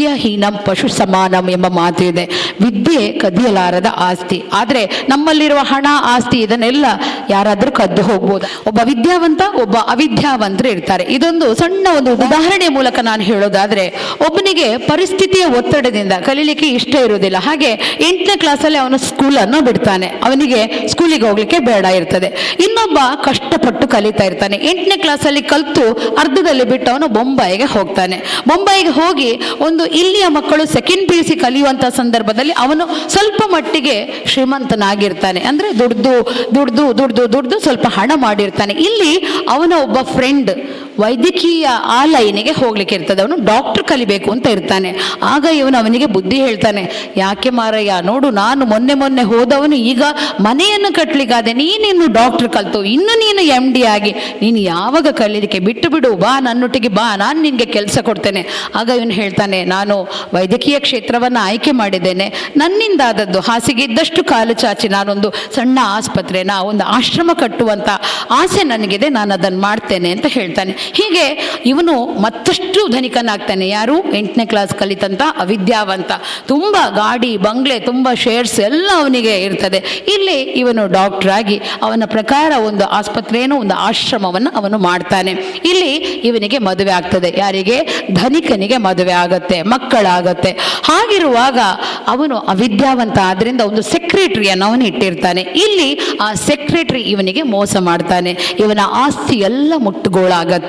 ವಿದ್ಯಾಹೀನಂ ಪಶು ಸಮಾನಂ ಎಂಬ ಮಾತು ಇದೆ. ವಿದ್ಯೆ ಕದಿಯಲಾರದ ಆಸ್ತಿ. ಆದರೆ ನಮ್ಮಲ್ಲಿರುವ ಹಣ, ಆಸ್ತಿ ಇದನ್ನೆಲ್ಲ ಯಾರಾದರೂ ಕದ್ದು ಹೋಗ್ಬೋದು. ಒಬ್ಬ ವಿದ್ಯಾವಂತ, ಒಬ್ಬ ಅವಿದ್ಯಾವಂತರು ಇರ್ತಾರೆ. ಇದೊಂದು ಸಣ್ಣ ಒಂದು ಉದಾಹರಣೆ ಮೂಲಕ ನಾನು ಹೇಳೋದಾದ್ರೆ, ಒಬ್ಬನಿಗೆ ಪರಿಸ್ಥಿತಿಯ ಒತ್ತಡದಿಂದ ಕಲೀಲಿಕ್ಕೆ ಇಷ್ಟ ಇರುವುದಿಲ್ಲ. ಹಾಗೆ 8ನೇ ಕ್ಲಾಸಲ್ಲಿ ಅವನು ಸ್ಕೂಲನ್ನು ಬಿಡ್ತಾನೆ, ಅವನಿಗೆ ಸ್ಕೂಲಿಗೆ ಹೋಗ್ಲಿಕ್ಕೆ ಬೇಡ ಇರ್ತದೆ. ಇನ್ನೊಬ್ಬ ಕಷ್ಟಪಟ್ಟು ಕಲಿತಾ ಇರ್ತಾನೆ, 8ನೇ ಕ್ಲಾಸಲ್ಲಿ ಕಲಿತು ಅರ್ಧದಲ್ಲಿ ಬಿಟ್ಟು ಅವನು ಬೊಂಬಾಯಿಗೆ ಹೋಗ್ತಾನೆ. ಬೊಂಬಾಯಿಗೆ ಹೋಗಿ ಒಂದು ಇಲ್ಲಿಯ ಮಕ್ಕಳು ಸೆಕೆಂಡ್ PUC ಕಲಿಯುವಂತ ಸಂದರ್ಭದಲ್ಲಿ ಅವನು ಸ್ವಲ್ಪ ಮಟ್ಟಿಗೆ ಶ್ರೀಮಂತನಾಗಿರ್ತಾನೆ. ಅಂದ್ರೆ ದುಡ್ದು ಸ್ವಲ್ಪ ಹಣ ಮಾಡಿರ್ತಾನೆ. ಇಲ್ಲಿ ಅವನ ಒಬ್ಬ ಫ್ರೆಂಡ್ ವೈದ್ಯಕೀಯ ಆ ಲೈನಿಗೆ ಹೋಗ್ಲಿಕ್ಕೆ ಇರ್ತದೆ, ಅವನು ಡಾಕ್ಟರ್ ಕಲಿಬೇಕು ಅಂತ ಇರ್ತಾನೆ. ಆಗ ಅವನಿಗೆ ಬುದ್ಧಿ ಹೇಳ್ತಾನೆ, ಯಾಕೆ ಮಾರಯ್ಯ, ನೋಡು ನಾನು ಮೊನ್ನೆ ಹೋದವನು ಈಗ ಮನೆಯನ್ನು ಕಟ್ಲಿಕ್ಕಾದೆ, ನೀನಿನ್ನು ಡಾಕ್ಟರ್ ಕಲ್ತು ಇನ್ನು ನೀನು MD ಆಗಿ ನೀನು ಯಾವಾಗ ಕಲೀಲಿಕ್ಕೆ ಬಿಟ್ಟು ಬಿಡು, ಬಾ ನನ್ನೊಟ್ಟಿಗೆ ಬಾ, ನಾನು ನಿನ್ಗೆ ಕೆಲಸ ಕೊಡ್ತೇನೆ. ಆಗ ಇವನು ಹೇಳ್ತಾನೆ, ನಾನು ವೈದ್ಯಕೀಯ ಕ್ಷೇತ್ರವನ್ನು ಆಯ್ಕೆ ಮಾಡಿದ್ದೇನೆ, ನನ್ನಿಂದಾದದ್ದು ಹಾಸಿಗೆ ಇದ್ದಷ್ಟು ಕಾಲು ಚಾಚಿ ನಾನೊಂದು ಸಣ್ಣ ಆಸ್ಪತ್ರೆನ, ಒಂದು ಆಶ್ರಮ ಕಟ್ಟುವಂತ ಆಸೆ ನನಗಿದೆ, ನಾನು ಅದನ್ನು ಮಾಡ್ತೇನೆ ಅಂತ ಹೇಳ್ತಾನೆ. ಹೀಗೆ ಇವನು ಮತ್ತಷ್ಟು ಧನಿಕನಾಗ್ತಾನೆ. ಯಾರು? 8ನೇ ಕ್ಲಾಸ್ ಕಲಿತಂತ ಅವಿದ್ಯಾವಂತ. ತುಂಬ ಗಾಡಿ ಬಂಗ್ಲೆ, ತುಂಬ ಶೇರ್ಸ್ ಎಲ್ಲ ಅವನಿಗೆ ಇರ್ತದೆ. ಇಲ್ಲಿ ಇವನು ಡಾಕ್ಟರ್ ಆಗಿ ಅವನ ಪ್ರಕಾರ ಒಂದು ಆಸ್ಪತ್ರೆಯನ್ನು, ಒಂದು ಆಶ್ರಮವನ್ನು ಅವನು ಮಾಡ್ತಾನೆ. ಇಲ್ಲಿ ಇವನಿಗೆ ಮದುವೆ ಆಗ್ತದೆ. ಯಾರಿಗೆ? ಧನಿಕನಿಗೆ ಮದುವೆ ಆಗತ್ತೆ, ಮಕ್ಕಳಾಗತ್ತೆ. ಹಾಗಿರುವಾಗ ಅವನು ಅವಿದ್ಯಾವಂತ ಆದ್ರಿಂದ ಒಂದು ಸೆಕ್ರೆಟರಿಯನ್ನು ಅವನು ಇಟ್ಟಿರ್ತಾನೆ. ಇಲ್ಲಿ ಆ ಸೆಕ್ರೆಟರಿ ಇವನಿಗೆ ಮೋಸ ಮಾಡ್ತಾನೆ, ಇವನ ಆಸ್ತಿ ಎಲ್ಲ ಮುಟ್ಟುಗೋಳಾಗತ್ತೆ.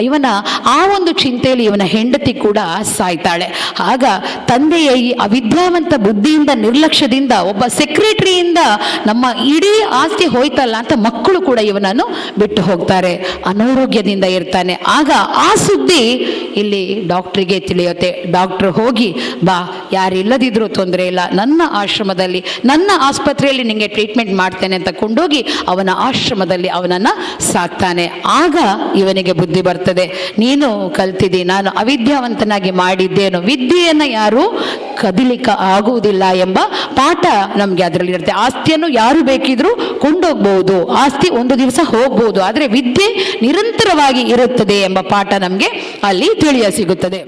ಇವನ ಆ ಒಂದು ಚಿಂತೆಯಲ್ಲಿ ಇವನ ಹೆಂಡತಿ ಕೂಡ ಸಾಯ್ತಾಳೆ. ಆಗ ತಂದೆಯ ಈ ಅವಿದ್ಯಾವಂತ ಬುದ್ಧಿಯಿಂದ, ನಿರ್ಲಕ್ಷ್ಯದಿಂದ, ಒಬ್ಬ ಸೆಕ್ರೆಟರಿಯಿಂದ ನಮ್ಮ ಇಡೀ ಆಸ್ತಿ ಹೋಯ್ತಲ್ಲ ಅಂತ ಮಕ್ಕಳು ಕೂಡ ಇವನನ್ನು ಬಿಟ್ಟು ಹೋಗ್ತಾರೆ, ಅನಾರೋಗ್ಯದಿಂದ ಇರ್ತಾನೆ. ಆಗ ಆ ಸುದ್ದಿ ಇಲ್ಲಿ ಡಾಕ್ಟ್ರಿಗೆ ತಿಳಿಯುತ್ತೆ. ಡಾಕ್ಟರ್ ಹೋಗಿ, ಬಾ, ಯಾರಿಲ್ಲದಿದ್ರೂ ತೊಂದರೆ ಇಲ್ಲ, ನನ್ನ ಆಶ್ರಮದಲ್ಲಿ, ನನ್ನ ಆಸ್ಪತ್ರೆಯಲ್ಲಿ ನಿಂಗೆ ಟ್ರೀಟ್ಮೆಂಟ್ ಮಾಡ್ತೇನೆ ಅಂತ ಕೊಂಡೋಗಿ ಅವನ ಆಶ್ರಮದಲ್ಲಿ ಅವನನ್ನು ಸಾಕ್ತಾನೆ. ಆಗ ಇವನಿಗೆ ಬುದ್ಧಿ ಬರ್ತದೆ, ನೀನು ಕಲ್ತಿದ್ದಿ, ನಾನು ಅವಿದ್ಯಾವಂತನಾಗಿ ಮಾಡಿದ್ದೇನು, ವಿದ್ಯೆಯನ್ನು ಯಾರು ಕದಿಲಿಕ್ಕೆ ಆಗುವುದಿಲ್ಲ ಎಂಬ ಪಾಠ ನಮಗೆ ಅದರಲ್ಲಿ ಇರುತ್ತೆ. ಆಸ್ತಿಯನ್ನು ಯಾರು ಬೇಕಿದ್ರೂ ಕೊಂಡೋಗ್ಬಹುದು, ಆಸ್ತಿ ಒಂದು ದಿವಸ ಹೋಗ್ಬಹುದು, ಆದರೆ ವಿದ್ಯೆ ನಿರಂತರವಾಗಿ ಇರುತ್ತದೆ ಎಂಬ ಪಾಠ ನಮಗೆ ಅಲ್ಲಿ ತಿಳಿಯ ಸಿಗುತ್ತದೆ.